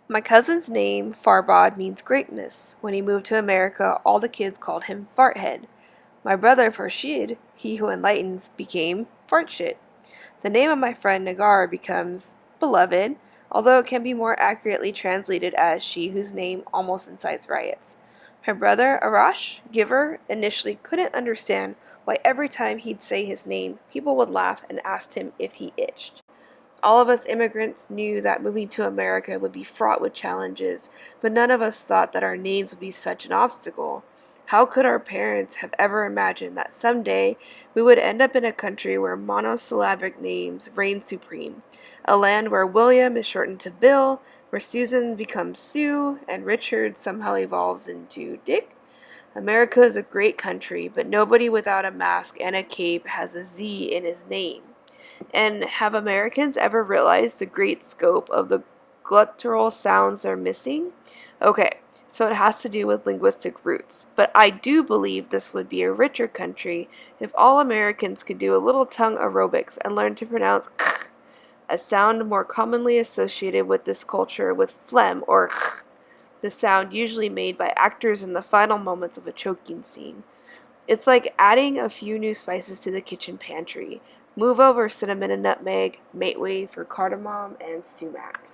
My cousin's name, Farbod, means greatness. When he moved to America, all the kids called him Farthead. My brother, Farshid, he who enlightens, became Fartshit. The name of my friend Nagar becomes beloved, although it can be more accurately translated as she whose name almost incites riots. Her brother, Arash, Giver, initially couldn't understand why every time he'd say his name, people would laugh and asked him if he itched. All of us immigrants knew that moving to America would be fraught with challenges, but none of us thought that our names would be such an obstacle. How could our parents have ever imagined that someday we would end up in a country where monosyllabic names reign supreme? A land where William is shortened to Bill, where Susan becomes Sue, and Richard somehow evolves into Dick? America is a great country, but nobody without a mask and a cape has a Z in his name. And have Americans ever realized the great scope of the guttural sounds they're missing? Okay, so it has to do with linguistic roots. But I do believe this would be a richer country if all Americans could do a little tongue aerobics and learn to pronounce k, a sound more commonly associated with this culture with phlegm or k, the sound usually made by actors in the final moments of a choking scene. It's like adding a few new spices to the kitchen pantry. Move over cinnamon and nutmeg, make way for cardamom and sumac.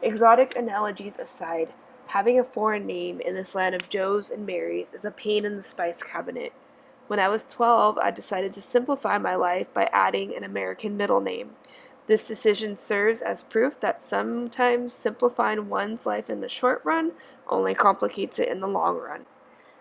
Exotic analogies aside, having a foreign name in this land of Joes and Marys is a pain in the spice cabinet. When I was 12, I decided to simplify my life by adding an American middle name. This decision serves as proof that sometimes simplifying one's life in the short run only complicates it in the long run.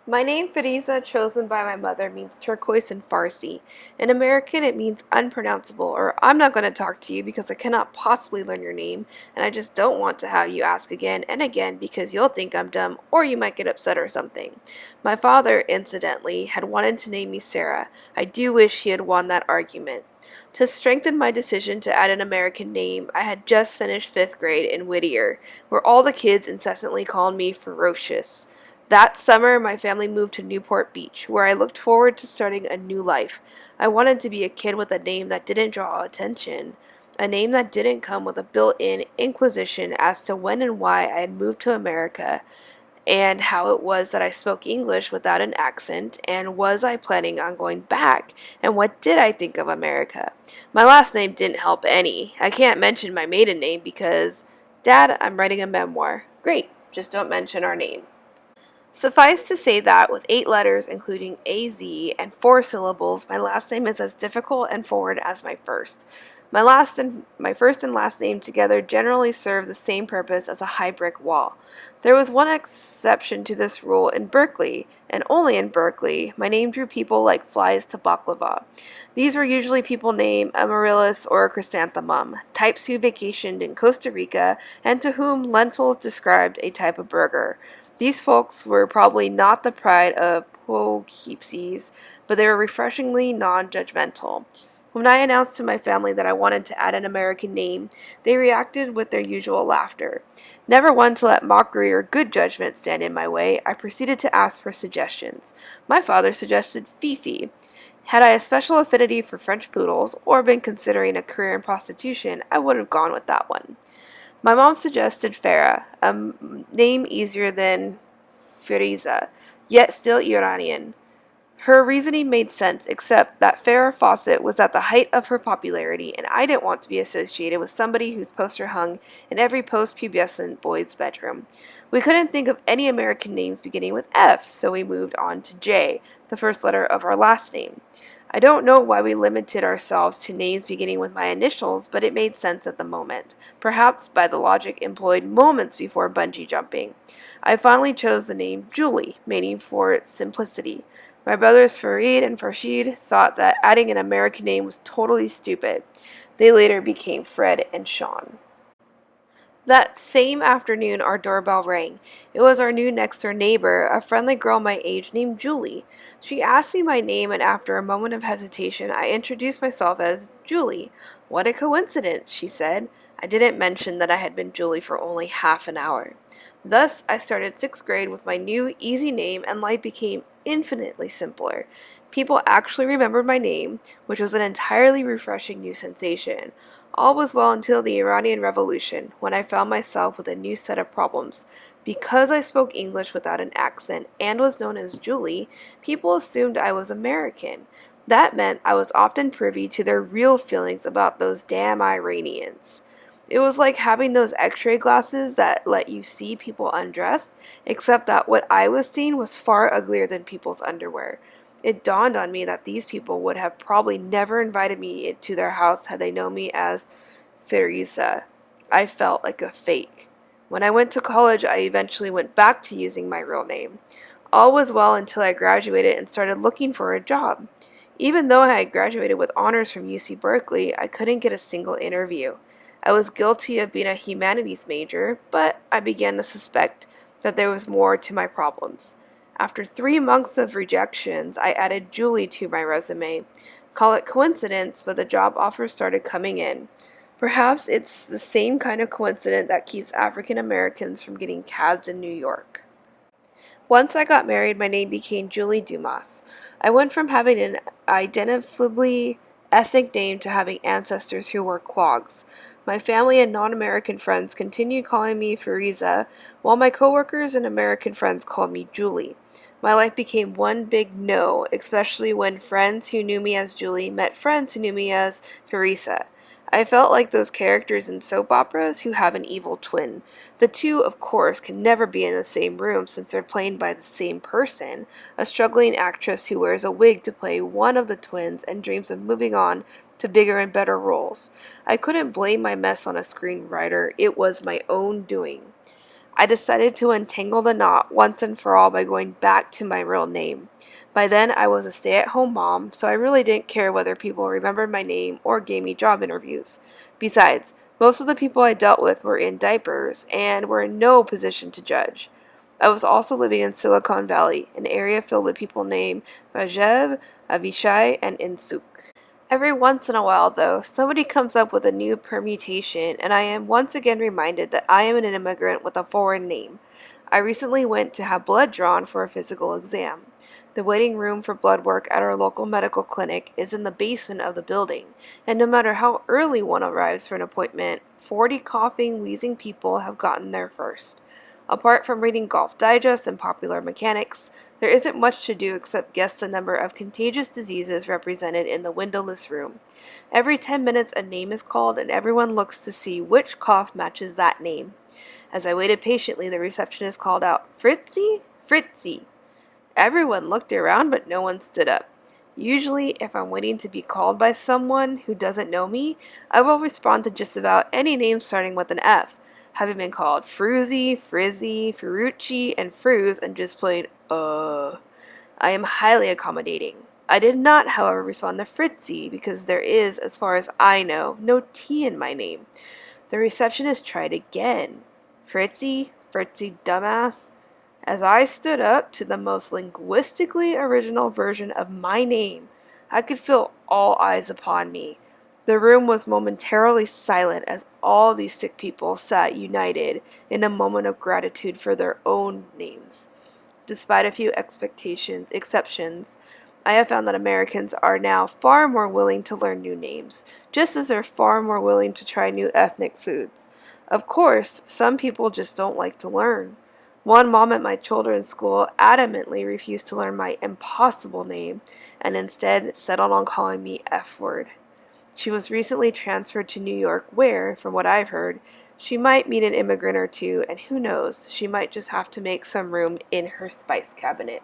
My name Firiza, chosen by my mother, means turquoise in Farsi. In American, it means unpronounceable, or I'm not going to talk to you because I cannot possibly learn your name, and I just don't want to have you ask again and again because you'll think I'm dumb, or you might get upset or something. My father, incidentally, had wanted to name me Sarah. I do wish he had won that argument. To strengthen my decision to add an American name, I had just finished 5th grade in Whittier, where all the kids incessantly called me Ferocious. That summer, my family moved to Newport Beach, where I looked forward to starting a new life. I wanted to be a kid with a name that didn't draw attention, a name that didn't come with a built-in inquisition as to when and why I had moved to America, and how it was that I spoke English without an accent, and was I planning on going back, and what did I think of America? My last name didn't help any. I can't mention my maiden name because, Dad, I'm writing a memoir. Great, just don't mention our name. Suffice to say that, with 8 letters, including AZ, and 4 syllables, my last name is as difficult and forward as my first. My first and last name together generally serve the same purpose as a high brick wall. There was one exception to this rule in Berkeley, and only in Berkeley. My name drew people like flies to baklava. These were usually people named Amaryllis or Chrysanthemum, types who vacationed in Costa Rica, and to whom lentils described a type of burger. These folks were probably not the pride of Poughkeepsies, but they were refreshingly non-judgmental. When I announced to my family that I wanted to add an American name, they reacted with their usual laughter. Never one to let mockery or good judgment stand in my way, I proceeded to ask for suggestions. My father suggested Fifi. Had I a special affinity for French poodles, or been considering a career in prostitution, I would have gone with that one. My mom suggested Farah, a name easier than Firiza, yet still Iranian. Her reasoning made sense, except that Farrah Fawcett was at the height of her popularity, and I didn't want to be associated with somebody whose poster hung in every post-pubescent boy's bedroom. We couldn't think of any American names beginning with F, so we moved on to J, the first letter of our last name. I don't know why we limited ourselves to names beginning with my initials, but it made sense at the moment, perhaps by the logic employed moments before bungee jumping. I finally chose the name Julie, meaning for simplicity. My brothers Farid and Farshid thought that adding an American name was totally stupid. They later became Fred and Sean. That same afternoon, our doorbell rang. It was our new next-door neighbor, a friendly girl my age named Julie. She asked me my name, and after a moment of hesitation, I introduced myself as Julie. "What a coincidence," she said. I didn't mention that I had been Julie for only half an hour. Thus, I started 6th grade with my new, easy name, and life became infinitely simpler. People actually remembered my name, which was an entirely refreshing new sensation. All was well until the Iranian Revolution, when I found myself with a new set of problems. Because I spoke English without an accent and was known as Julie, people assumed I was American. That meant I was often privy to their real feelings about those damn Iranians. It was like having those x-ray glasses that let you see people undressed, except that what I was seeing was far uglier than people's underwear. It dawned on me that these people would have probably never invited me to their house had they known me as Firuza. I felt like a fake. When I went to college, I eventually went back to using my real name. All was well until I graduated and started looking for a job. Even though I had graduated with honors from UC Berkeley, I couldn't get a single interview. I was guilty of being a humanities major, but I began to suspect that there was more to my problems. After 3 months of rejections, I added Julie to my resume. Call it coincidence, but the job offers started coming in. Perhaps it's the same kind of coincidence that keeps African Americans from getting cabs in New York. Once I got married, my name became Julie Dumas. I went from having an identifiably ethnic name to having ancestors who wore clogs. My family and non-American friends continued calling me Firuza, while my coworkers and American friends called me Julie. My life became one big no, especially when friends who knew me as Julie met friends who knew me as Firuza. I felt like those characters in soap operas who have an evil twin. The two, of course, can never be in the same room since they're played by the same person, a struggling actress who wears a wig to play one of the twins and dreams of moving on to bigger and better roles. I couldn't blame my mess on a screenwriter, it was my own doing. I decided to untangle the knot once and for all by going back to my real name. By then, I was a stay-at-home mom, so I really didn't care whether people remembered my name or gave me job interviews. Besides, most of the people I dealt with were in diapers and were in no position to judge. I was also living in Silicon Valley, an area filled with people named Rajev, Avishai, and Insuk. Every once in a while, though, somebody comes up with a new permutation, and I am once again reminded that I am an immigrant with a foreign name. I recently went to have blood drawn for a physical exam. The waiting room for blood work at our local medical clinic is in the basement of the building, and no matter how early one arrives for an appointment, 40 coughing, wheezing people have gotten there first. Apart from reading Golf Digest and Popular Mechanics, there isn't much to do except guess the number of contagious diseases represented in the windowless room. Every 10 minutes a name is called and everyone looks to see which cough matches that name. As I waited patiently, the receptionist called out, "Fritzy? Fritzy." Everyone looked around but no one stood up. Usually, if I'm waiting to be called by someone who doesn't know me, I will respond to just about any name starting with an F, having been called Fruzy, Frizzy, Ferrucci, and Fruz, and just plain, I am highly accommodating. I did not, however, respond to Fritzy, because there is, as far as I know, no T in my name. The receptionist tried again. Fritzy, Fritzy dumbass. As I stood up to the most linguistically original version of my name, I could feel all eyes upon me. The room was momentarily silent as all these sick people sat united in a moment of gratitude for their own names. Despite a few exceptions, I have found that Americans are now far more willing to learn new names, just as they're far more willing to try new ethnic foods. Of course, some people just don't like to learn. One mom at my children's school adamantly refused to learn my impossible name and instead settled on calling me F-word. She was recently transferred to New York where, from what I've heard, she might meet an immigrant or two, and who knows, she might just have to make some room in her spice cabinet.